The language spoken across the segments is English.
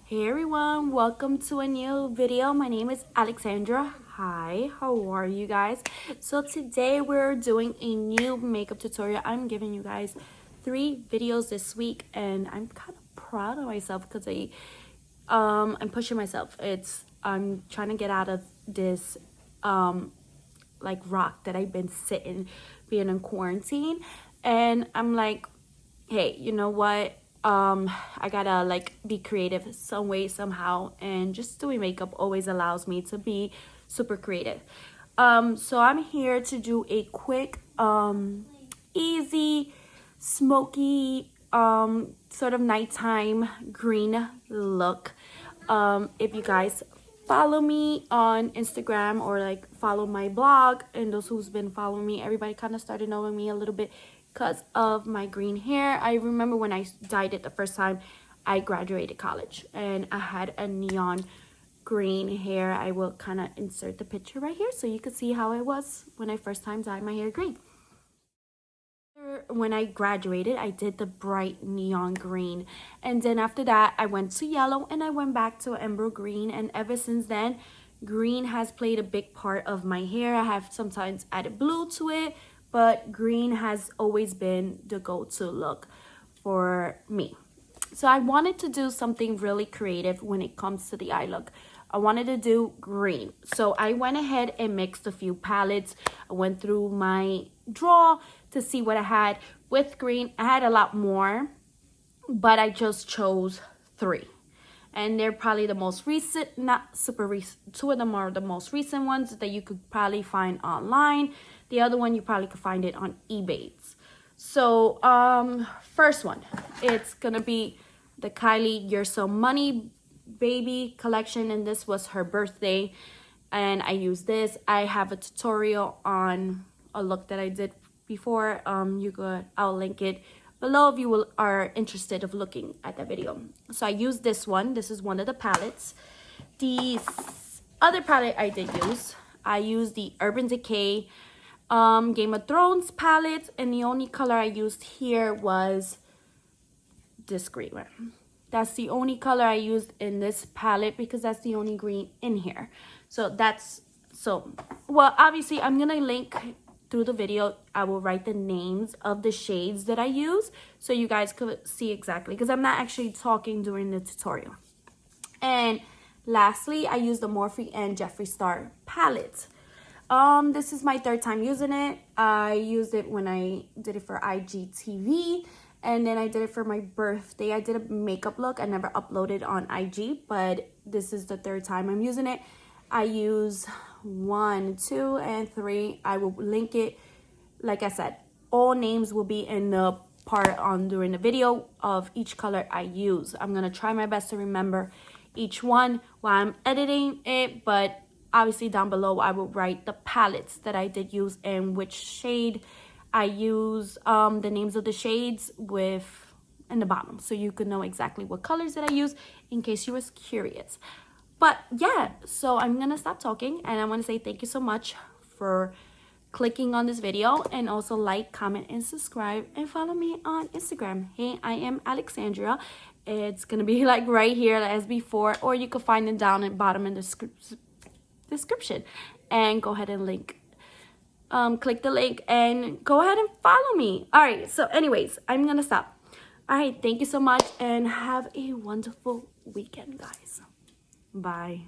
Hey everyone, welcome to a new video. My name is Alexandra. Hi, how are you guys? So today we're doing a new makeup tutorial. I'm giving you guys 3 videos this week and I'm kind of proud of myself because I'm pushing myself. I'm trying to get out of this like rock that I've been sitting being in quarantine, and I'm like, hey, you know what, I gotta like be creative some way somehow, and just doing makeup always allows me to be super creative. So I'm here to do a quick easy smoky sort of nighttime green look. If you guys follow me on Instagram or like follow my blog, and those who's been following me, everybody kind of started knowing me a little bit because of my green hair. I remember when I dyed it the first time I graduated college and I had a neon green hair. I will kind of insert the picture right here so you can see how it was when I first time dyed my hair green. When I graduated, I did the bright neon green, and then after that I went to yellow and I went back to emerald green, and ever since then green has played a big part of my hair. I have sometimes added blue to it, but green has always been the go-to look for me. So I wanted to do something really creative when it comes to the eye look. I wanted to do green. So I went ahead and mixed a few palettes. I went through my drawer to see what I had with green. I had a lot more, but I just chose 3. And they're probably the most recent, not super recent. 2 of them are the most recent ones that you could probably find online. The other one, you probably could find it on eBay. So, first one, it's gonna be the Kylie You're So Money Baby collection, and this was her birthday, and I used this. I have a tutorial on a look that I did before. I'll link it below if you are interested of looking at that video. So I used this one. This is one of the palettes. The other palette I did use, I used the Urban Decay Game of Thrones palette, and the only color I used here was this green one. That's the only color I used in this palette because that's the only green in here. Well, obviously I'm gonna link through the video. I will write the names of the shades that I use so you guys could see exactly, because I'm not actually talking during the tutorial. And lastly, I used the Morphe and Jeffree Star palette. This is my 3rd time using it. I used it when I did it for IGTV, and then I did it for my birthday. I did a makeup look. I never uploaded on IG, but this is the 3rd time I'm using it. I use 1, 2, and 3. I will link it. Like I said, all names will be in the part on during the video of each color I use. I'm gonna try my best to remember each one while I'm editing it, but obviously down below I will write the palettes that I did use and which shade I use, the names of the shades in the bottom, so you could know exactly what colors that I use in case you was curious. But yeah, so I'm gonna stop talking, and I want to say thank you so much for clicking on this video, and also like, comment, and subscribe, and follow me on Instagram. Hey, I am Alexandra. It's gonna be like right here as before, or you can find it down at bottom in the description, and go ahead and click the link and go ahead and follow me. All right, so anyways, I'm gonna stop. All right, thank you so much and have a wonderful weekend, guys. Bye.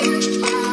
Bye.